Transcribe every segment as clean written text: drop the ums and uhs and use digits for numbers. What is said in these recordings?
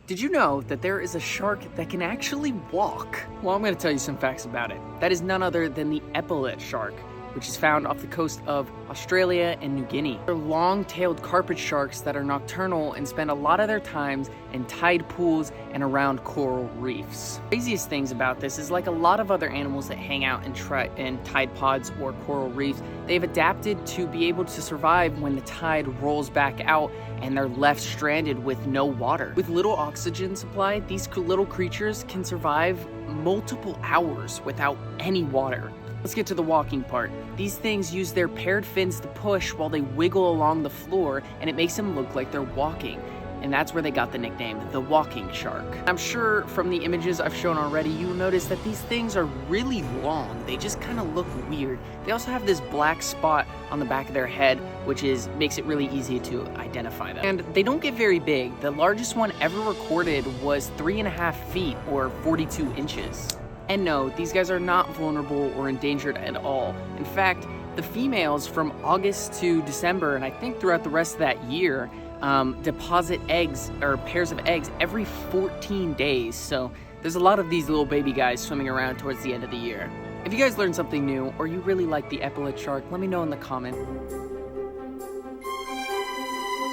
Did you know that there is a shark that can actually walk? Well, I'm going to tell you some facts about it. That is none other than the epaulet shark, which is found off the coast of Australia and New Guinea. They're long-tailed carpet sharks that are nocturnal and spend a lot of their times in tide pools and around coral reefs. The craziest things about this is, like a lot of other animals that hang out in tide pods or coral reefs, they've adapted to be able to survive when the tide rolls back out and they're left stranded with no water. With little oxygen supply, these little creatures can survive multiple hours without any water. Let's get to the walking part. These things use their paired fins to push while they wiggle along the floor, and it makes them look like they're walking. And that's where they got the nickname, the walking shark. I'm sure from the images I've shown already, you'll notice that these things are really long. They just kind of look weird. They also have this black spot on the back of their head, which makes it really easy to identify them. And they don't get very big. The largest one ever recorded was 3.5 feet or 42 inches. And no, these guys are not vulnerable or endangered at all. In fact, the females from August to December, and I think throughout the rest of that year, deposit eggs or pairs of eggs every 14 days. So there's a lot of these little baby guys swimming around towards the end of the year. If you guys learned something new or you really like the epaulet shark, let me know in the comment.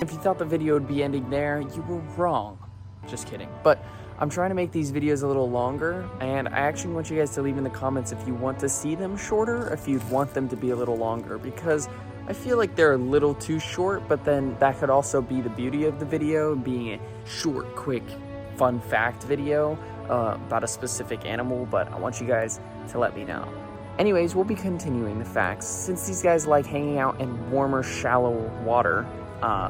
If you thought the video would be ending there, you were wrong. Just kidding. But I'm trying to make these videos a little longer, and I actually want you guys to leave in the comments if you want to see them shorter, if you'd want them to be a little longer, because I feel like they're a little too short, but then that could also be the beauty of the video, being a short, quick, fun fact video about a specific animal, but I want you guys to let me know. Anyways, we'll be continuing the facts. Since these guys like hanging out in warmer, shallow water,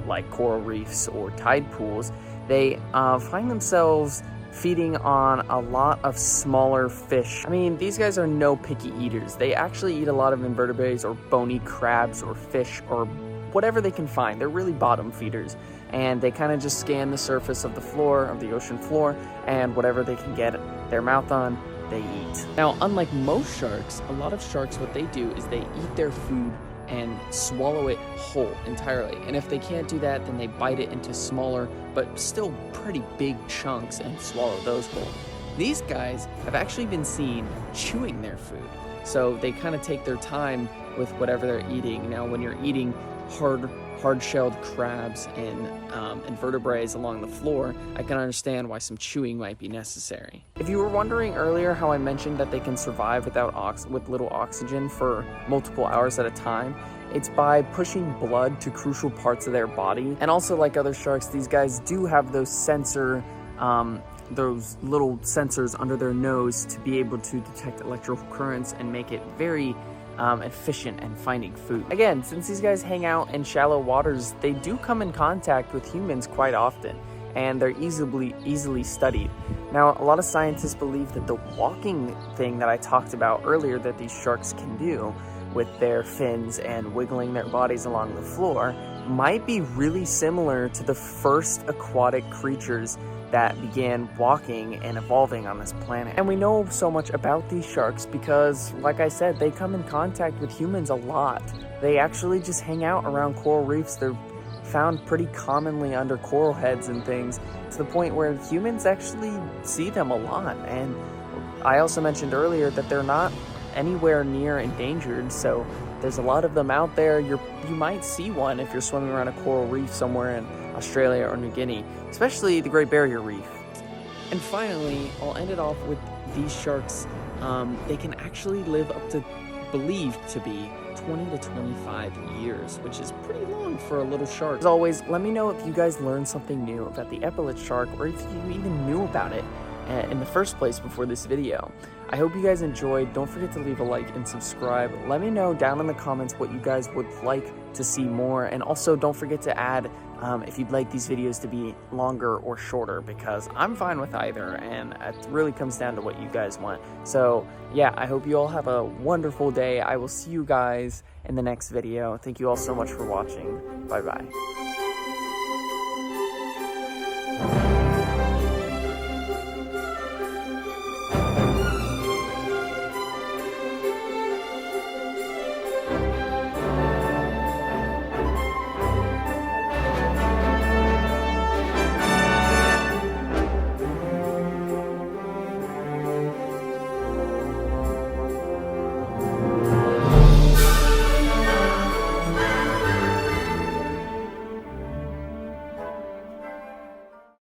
like coral reefs or tide pools, they find themselves feeding on a lot of smaller fish. I mean, these guys are no picky eaters. They actually eat a lot of invertebrates or bony crabs or fish or whatever they can find. They're really bottom feeders, and they kind of just scan the surface of the floor, of the ocean floor, and whatever they can get their mouth on, they eat. Now, unlike most sharks, a lot of sharks, what they do is they eat their food and swallow it whole entirely. And if they can't do that, then they bite it into smaller but still pretty big chunks and swallow those whole. These guys have actually been seen chewing their food. So they kind of take their time with whatever they're eating. Now, when you're eating hard-shelled crabs and invertebrates along the floor, I can understand why some chewing might be necessary. If you were wondering earlier how I mentioned that they can survive with little oxygen for multiple hours at a time, it's by pushing blood to crucial parts of their body. And also, like other sharks, these guys do have those little sensors under their nose to be able to detect electrical currents and make it very efficient in finding food. Again, since these guys hang out in shallow waters, they do come in contact with humans quite often, and they're easily studied. Now, a lot of scientists believe that the walking thing that I talked about earlier that these sharks can do with their fins and wiggling their bodies along the floor might be really similar to the first aquatic creatures that began walking and evolving on this planet. And we know so much about these sharks because, like I said, they come in contact with humans a lot. They actually just hang out around coral reefs. They're found pretty commonly under coral heads and things, to the point where humans actually see them a lot. And I also mentioned earlier that they're not anywhere near endangered, so there's a lot of them out there. You might see one if you're swimming around a coral reef somewhere in Australia or New Guinea, especially the Great Barrier Reef. And finally, I'll end it off with these sharks. They can actually live up to, believed to be, 20 to 25 years, which is pretty long for a little shark. As always, let me know if you guys learned something new about the epaulet shark, or if you even knew about it in the first place before this video. I hope you guys enjoyed. Don't forget to leave a like and subscribe. Let me know down in the comments what you guys would like to see more, and also don't forget to add if you'd like these videos to be longer or shorter, because I'm fine with either, and it really comes down to what you guys want. So yeah, I hope you all have a wonderful day. I will see you guys in the next video. Thank you all so much for watching. Bye bye.